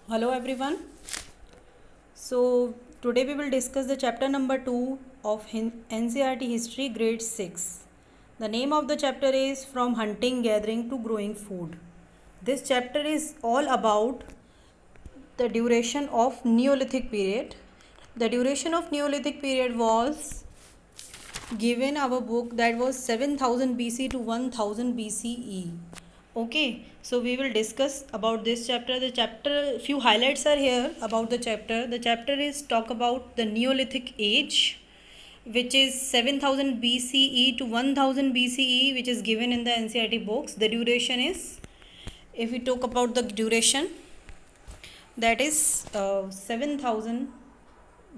Hello everyone. So today we will discuss the chapter number 2 of NCERT History grade 6. The name of the chapter is From Hunting Gathering to Growing Food. This chapter is all about the duration of Neolithic period. The duration of Neolithic period was given our book, that was 7000 BC to 1000 BCE. Okay, so we will discuss about this chapter. The chapter, few highlights are here about the chapter. The chapter is talk about the Neolithic age, which is 7000 BCE to 1000 BCE, which is given in the NCERT books. The duration is, if we talk about the duration, that is 7000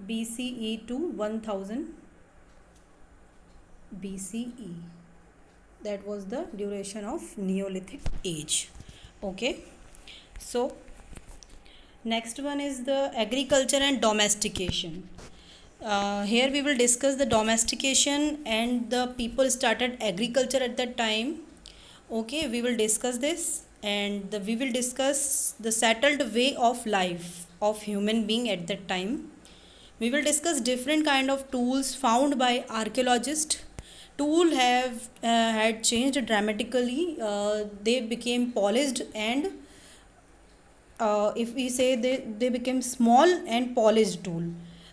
BCE to 1000 BCE. That was the duration of Neolithic age. Okay, so next one is the agriculture and domestication. Here we will discuss the domestication and the people started agriculture at that time. Okay, we will discuss this, and we will discuss the settled way of life of human being at that time. We will discuss different kind of tools found by archaeologists. Tool have had changed dramatically. They became polished, and if we say they became small and polished tool.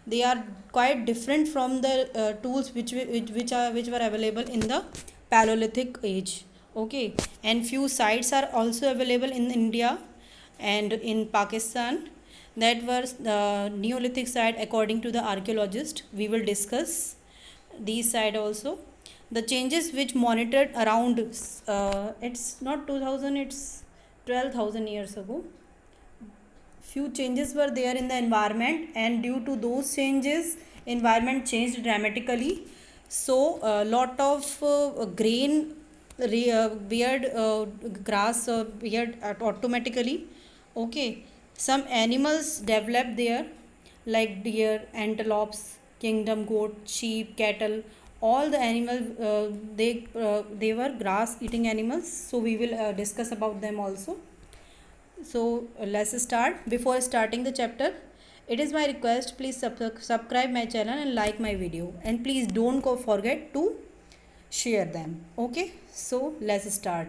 They are quite different from the tools which were available in the Paleolithic age. Okay, and few sites are also available in India and in Pakistan, that was the Neolithic site according to the archaeologist. We will discuss these side also. The changes which monitored around, it's not 2000, it's 12,000 years ago. Few changes were there in the environment, and due to those changes environment changed dramatically. So a lot of grain beard grass beard automatically. Okay, some animals developed there like deer, antelopes, kingdom goat, sheep, cattle. All the animals, they were grass eating animals, so we will discuss about them also. So let's start. Before starting the chapter, it is my request, please subscribe my channel and like my video, and please don't forget to share them. Okay, so let's start.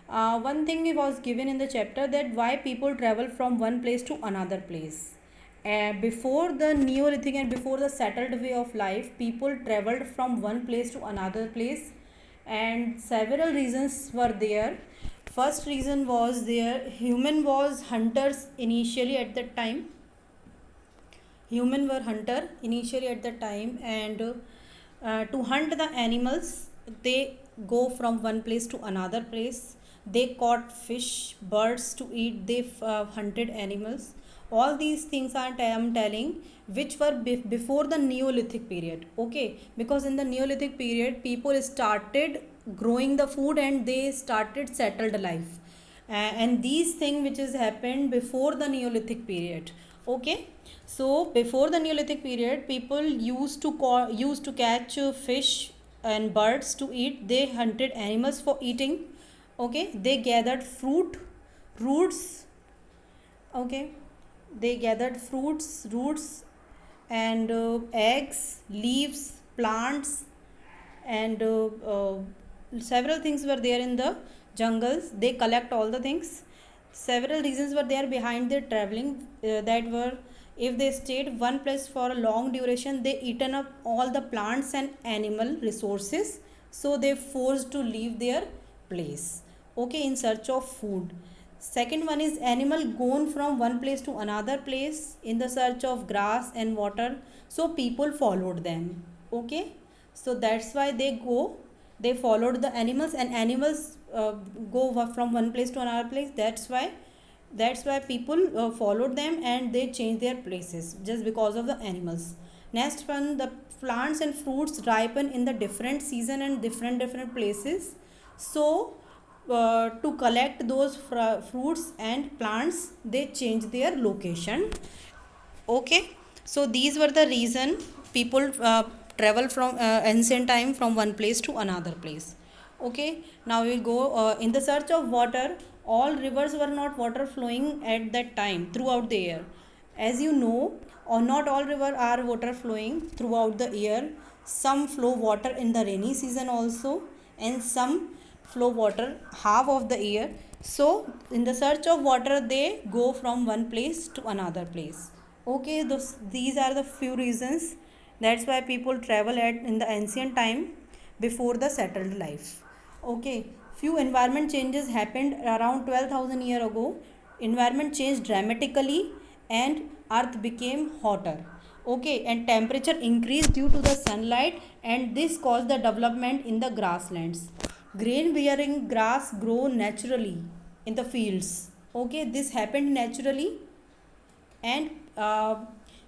One thing was given in the chapter, that why people travel from one place to another place. Before the Neolithic and before the settled way of life, people traveled from one place to another place, and several reasons were there. First reason was there, human was hunters initially at that time. Human were hunter initially at that time, and to hunt the animals, they go from one place to another place. They caught fish, birds to eat. They hunted animals. All these things I am telling, which were before the Neolithic period. Okay, because in the Neolithic period people started growing the food and they started settled life, and these things which has happened before the Neolithic period. Okay, so before the Neolithic period, people used to catch fish and birds to eat. They hunted animals for eating. Okay, they gathered roots. Okay, they gathered fruits, roots, and eggs, leaves, plants, and several things were there in the jungles. They collect all the things. Several reasons were there behind their traveling, that were, if they stayed one place for a long duration, they eaten up all the plants and animal resources, so they forced to leave their place. Okay, in search of food. Second one is animal gone from one place to another place in the search of grass and water, so people followed them. Okay, so that's why they followed the animals, and animals go from one place to another place. That's why people followed them, and they changed their places just because of the animals. Next one, the plants and fruits ripen in the different season and different places. So to collect those fruits and plants, they change their location. Okay, so these were the reason people travel from ancient time from one place to another place. Okay, now we will go in the search of water. All rivers were not water flowing at that time throughout the year. As you know, or not all rivers are water flowing throughout the year. Some flow water in the rainy season also, and some flow water half of the year. So, in the search of water, they go from one place to another place. Okay, these are the few reasons. That's why people travel at in the ancient time before the settled life. Okay, few environment changes happened around 12,000 year ago. Environment changed dramatically and earth became hotter. Okay, and temperature increased due to the sunlight, and this caused the development in the grasslands. Grain bearing grass grow naturally in the fields. Okay, this happened naturally, and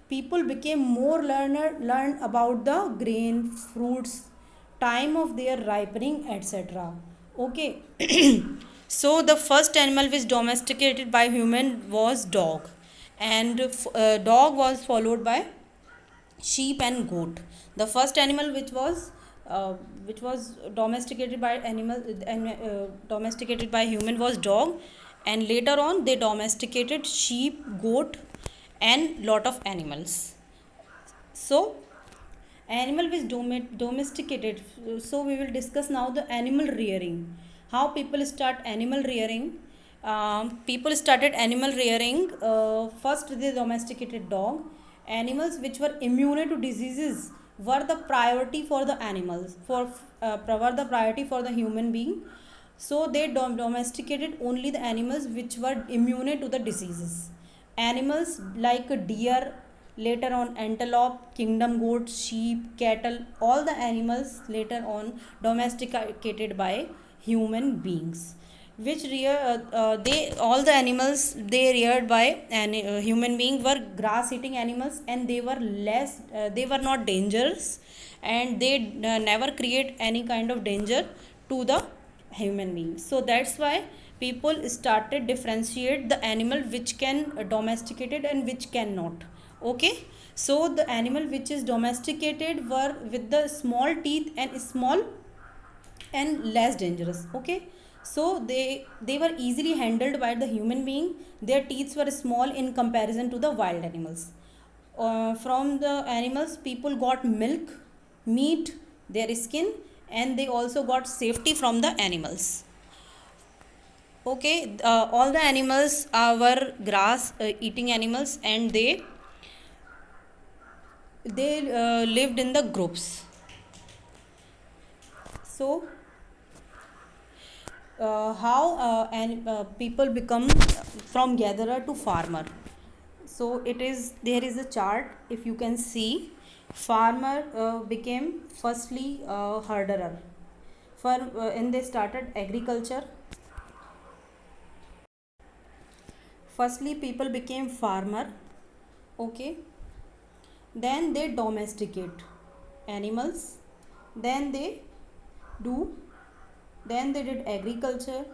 people became more learn about the grain, fruits, time of their ripening, etc. Okay. So the first animal which domesticated by human was dog, and dog was followed by sheep and goat. The first animal which was domesticated by domesticated by human was dog, and later on they domesticated sheep, goat, and lot of animals. So animal which domesticated. So we will discuss now the animal rearing. How people start animal rearing. People started animal rearing. First they domesticated dog. Animals which were immune to diseases were the priority for the animals, for were the priority for the human being. So they domesticated only the animals which were immune to the diseases. Animals like deer, later on antelope, kingdom goat, sheep, cattle, all the animals later on domesticated by human beings, which they all the animals they reared by human being were grass eating animals, and they were less they were not dangerous, and they never create any kind of danger to the human beings. So that's why people started differentiate the animal which can domesticated and which cannot. Okay, so the animal which is domesticated were with the small teeth and small and less dangerous. Okay, so they were easily handled by the human being. Their teeth were small in comparison to the wild animals. From the animals people got milk, meat, their skin, and they also got safety from the animals. Okay, all the animals were grass eating animals, and they lived in the groups. So how and people become from gatherer to farmer. So it is, there is a chart, if you can see. Farmer became firstly herderer. For and they started agriculture. Firstly people became farmer. Okay, then they domesticate animals, then they do then they did agriculture.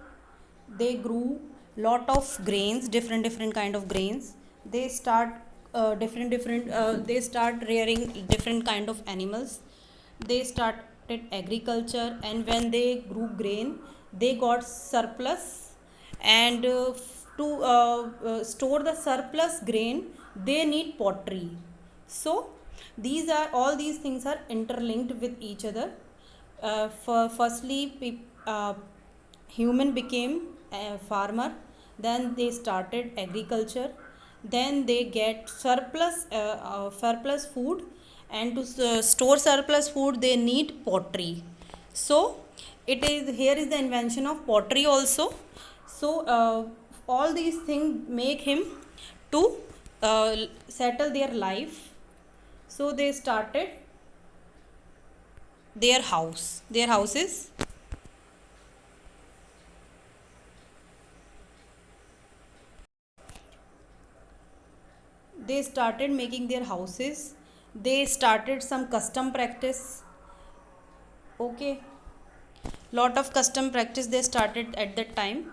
They grew lot of grains, different kind of grains. They start they start rearing different kind of animals. They started agriculture, and when they grew grain they got surplus, and to store the surplus grain they need pottery. So these are all these things are interlinked with each other. Firstly human became a farmer, then they started agriculture, then they get surplus food, and to store surplus food they need pottery. So it is, here is the invention of pottery also. So all these things make him to settle their life. So they started their houses. They started making their houses. They started some custom practice. Okay, lot of custom practice they started at that time,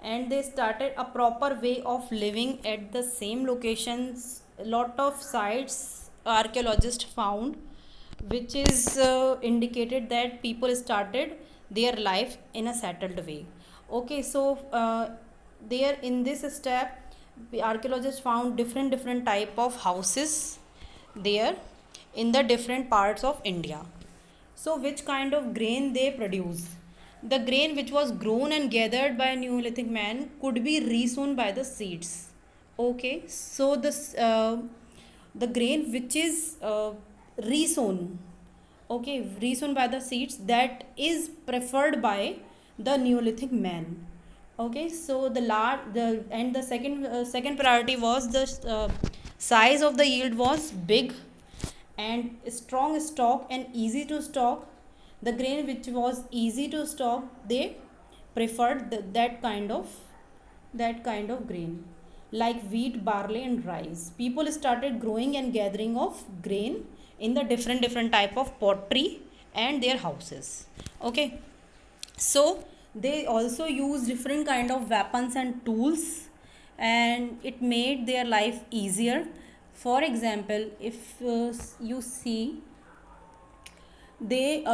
and they started a proper way of living at the same locations. Lot of sites archaeologists found which is indicated that people started their life in a settled way. Okay, so there in this step, the archaeologists found different type of houses there in the different parts of India. So which kind of grain they produce? The grain which was grown and gathered by Neolithic man could be resown by the seeds. Okay, so this the grain which is resown, okay, resown by the seeds, that is preferred by the Neolithic man. Okay, so the second priority was the size of the yield was big and strong stock and easy to stock. The grain which was easy to stock, they preferred that kind of grain, like wheat, barley and rice. People started growing and gathering of grain in the different type of pottery and their houses. Okay, so they also use different kind of weapons and tools, and it made their life easier. For example, if you see, they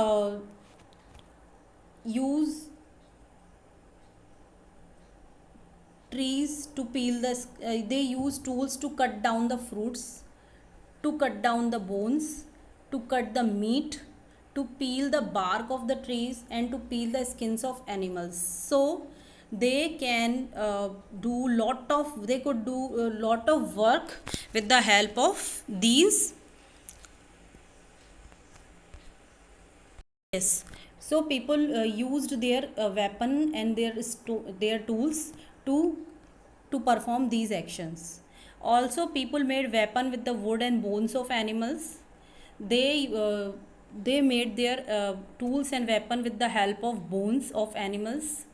use trees to peel they use tools to cut down the fruits, to cut down the bones, to cut the meat, to peel the bark of the trees, and to peel the skins of animals. So they can they could do a lot of work with the help of these. Yes, so people used their weapon and their tools to perform these actions. Also, people made weapon with the wood and bones of animals. They uh, they made their tools and weapon with the help of bones of animals,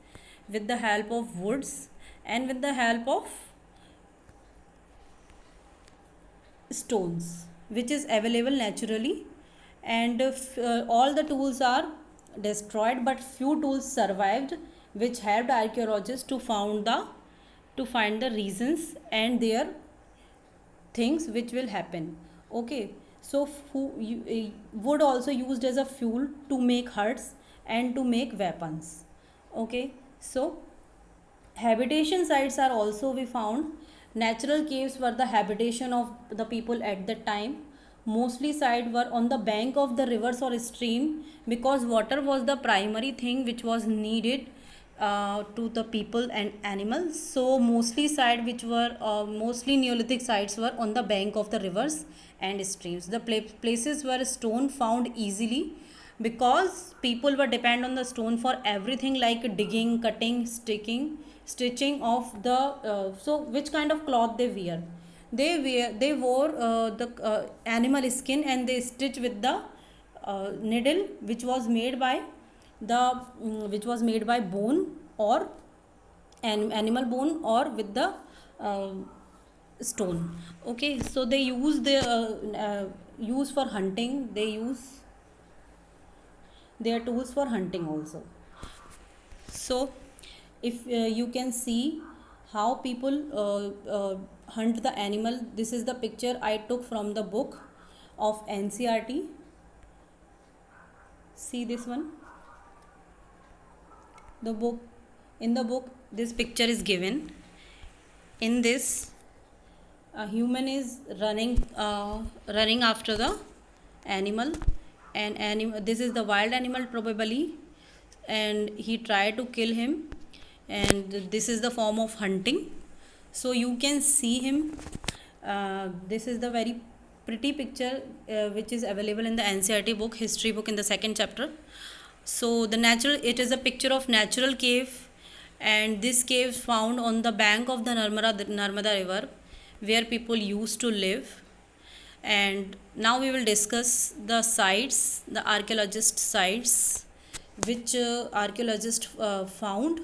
with the help of woods, and with the help of stones, which is available naturally. And all the tools are destroyed, but few tools survived, which helped archaeologists to find the reasons and their things which will happen. Okay, so wood also used as a fuel to make huts and to make weapons. Okay, so habitation sites are also we found. Natural caves were the habitation of the people at that time. Mostly sites were on the bank of the rivers or stream, because water was the primary thing which was needed to the people and animals. So mostly Neolithic sites were on the bank of the rivers and streams. The places were stone found easily, because people were depend on the stone for everything, like digging, cutting, stitching of the so which kind of cloth they wore the animal skin, and they stitch with the needle which was made by bone, or animal bone, or with the uh, stone. Okay, so they use for hunting. They use their tools for hunting also. So if you can see how people hunt the animal, this is the picture I took from the book of NCRT. See this one, the book. In the book, this picture is given. In this, a human is running after the animal, and this is the wild animal probably, and he tried to kill him, and this is the form of hunting. So you can see him. This is the very pretty picture which is available in the NCRT book, history book, in the second chapter. So it is a picture of natural cave, and this cave found on the bank of the Narmada river, where people used to live. And now we will discuss the sites, the archaeologist sites, which archaeologists found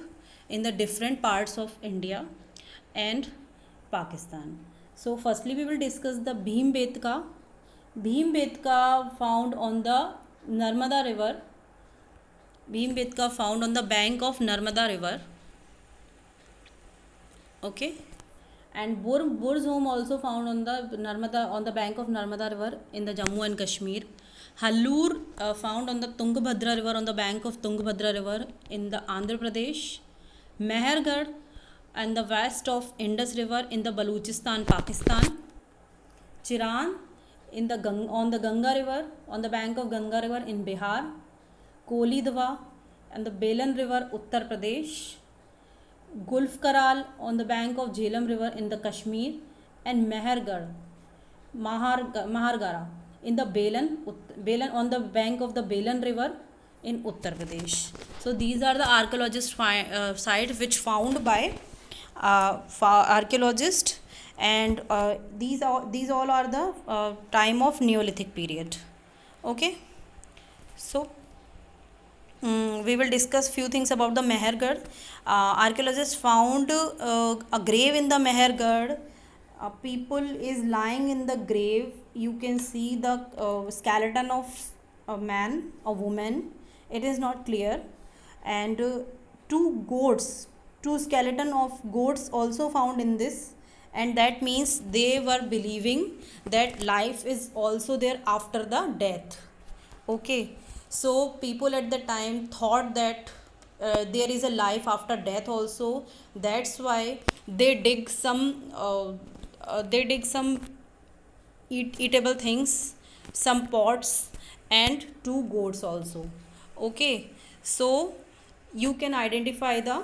in the different parts of India and Pakistan. So firstly we will discuss the Bhimbetka. Bhimbetka found on the Narmada river. Bhimbetka found on the bank of Narmada river. Okay, and Burj Home also found on the bank of Narmada river in the Jammu and Kashmir. Hallur, found on the Tungabhadra river, on the bank of Tungabhadra river in the Andhra Pradesh. Mehergarh and the west of Indus river in the Baluchistan, Pakistan. Chiran on the Ganga river, on the bank of Ganga river in Bihar. Kolidwa and the Belan river, Uttar Pradesh. Gulf Karal on the bank of Jhelum river in the Kashmir. And Mehergarh, Mahargara in the Belan on the bank of the Belan river in Uttar Pradesh. So these are the archaeologist sites which found by archaeologists, and these all are the time of Neolithic period. Okay, so we will discuss few things about the Mehergarh. Archaeologists found a grave in the Mehergarh. A people is lying in the grave. You can see the skeleton of a man, a woman. It is not clear. And two skeleton of goats also found in this. And that means they were believing that life is also there after the death. Okay, so people at the time thought that there is a life after death also. That's why they dig some eatable things, some pots, and two goats also. Okay, so you can identify the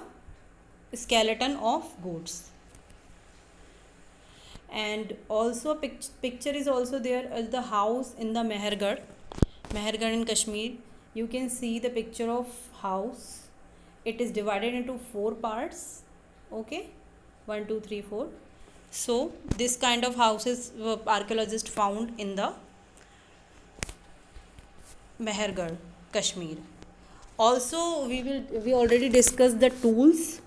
skeleton of goats. And also picture is also there as the house in the Mehergarh in Kashmir. You can see the picture of house. It is divided into 4 parts. Okay, 1 2 3 4. So this kind of houses archaeologists found in the Mehergarh, Kashmir. Also we already discussed the tools.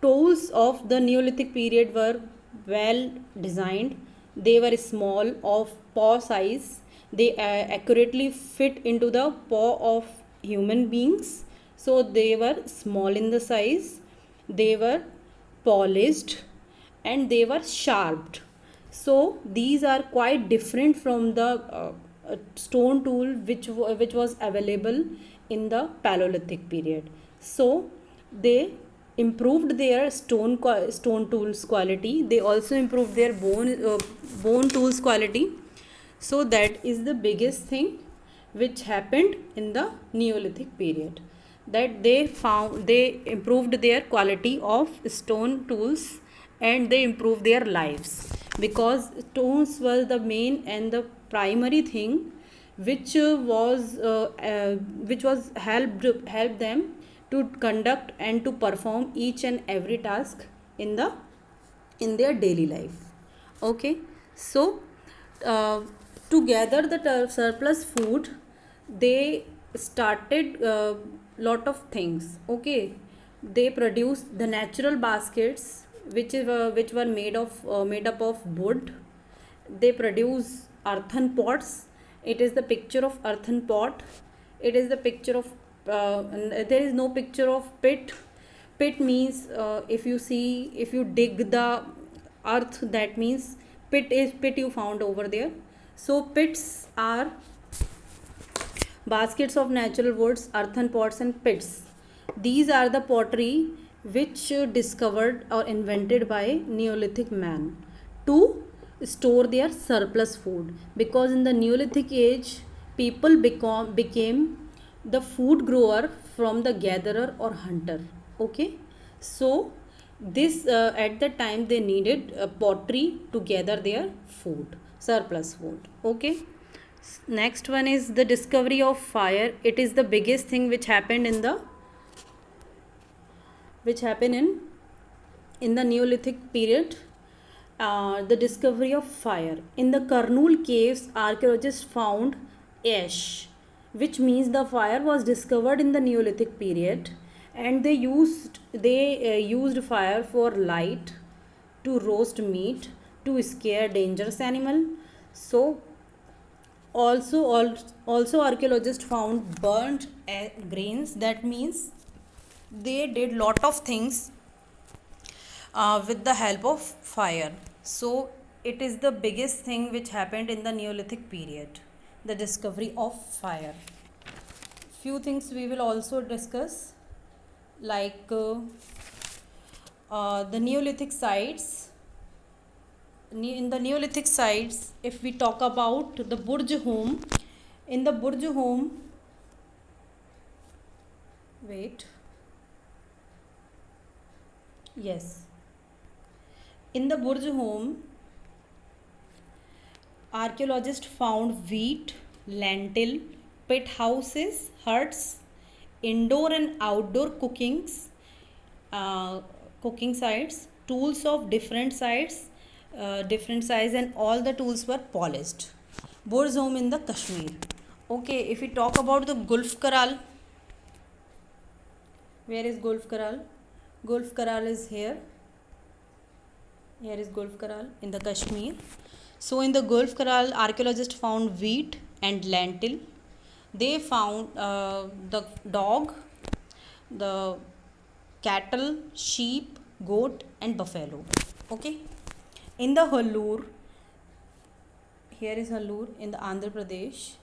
Tools of the Neolithic period were well designed. They were small, of paw size. They accurately fit into the paw of human beings. So they were small in the size. They were polished and they were sharpened. So these are quite different from the stone tool which was available in the Paleolithic period. So they improved their stone tools quality. They also improved their bone tools quality. So that is the biggest thing which happened in the Neolithic period, that they improved their quality of stone tools and they improved their lives, because stones was the main and the primary thing which was helped them to conduct and to perform each and every task in their daily life. Okay, so to gather the surplus food, they started lot of things. Okay, they produced the natural baskets which were made up of wood. They produce earthen pots. It is the picture of earthen pot. It is the picture of there is no picture of pit. Pit means if you dig the earth, that means pit you found over there. So pits are baskets of natural woods, earthen pots and pits. These are the pottery which discovered or invented by Neolithic man to store their surplus food, because in the Neolithic age people became the food grower from the gatherer or hunter. Okay, so this at the time they needed pottery to gather their food, surplus food. Okay, next one is the discovery of fire. It is the biggest thing which happened in the Neolithic period. The discovery of fire. In the Kurnool caves, archaeologists found ash, which means the fire was discovered in the Neolithic period, and they used fire for light, to roast meat, to scare dangerous animal. So also archaeologists found burnt grains. That means they did lot of things with the help of fire. So it is the biggest thing which happened in the Neolithic period. the discovery of fire. Few things we will also discuss, like the Neolithic sites. In the Neolithic sites, if we talk about the Burj Home, in the Burj Home, in the Burj Home, archaeologists found wheat, lentil, pit houses, huts, indoor and outdoor cooking sites, tools of different size, and all the tools were polished. Burj Home in the Kashmir. Okay, if we talk about the Gulf Karal, where is Gulf Karal? Gulf Karal is here. Here is Gulf Karal in the Kashmir. So in the Gulf Karal, archaeologists found wheat and lentil. They found the dog, the cattle, sheep, goat and buffalo. Okay. In the Hallur, here is Hallur in the Andhra Pradesh,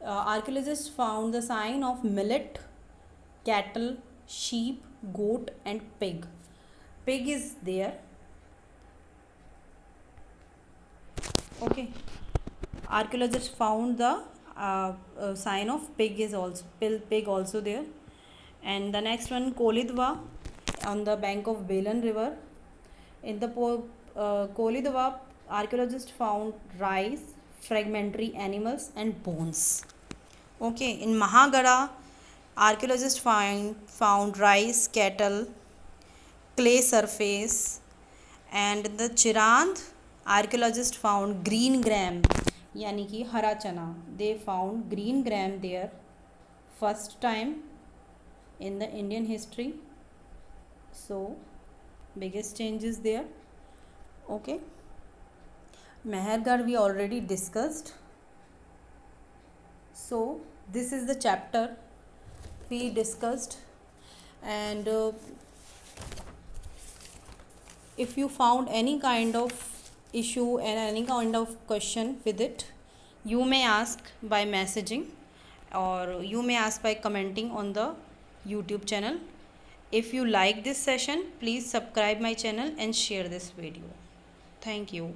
archaeologists found the sign of millet, cattle, sheep, goat and pig. Pig is there. Okay. Archaeologists found the sign of pig also there. And the next one, Kolidwa on the bank of Belan river. In the Kolidwa, archaeologists found rice, fragmentary animals and bones. Okay, in Mahagada, archaeologists found rice, cattle, clay surface. And in the Chirand, archaeologists found green gram, yani ki hara chana. They found green gram there first time in the Indian history. So biggest change is there. Okay, Mehergarh we already discussed. So this is the chapter we discussed, and if you found any kind of issue and any kind of question with it, you may ask by messaging or you may ask by commenting on the YouTube channel. If you like this session, please subscribe my channel and share this video. Thank you.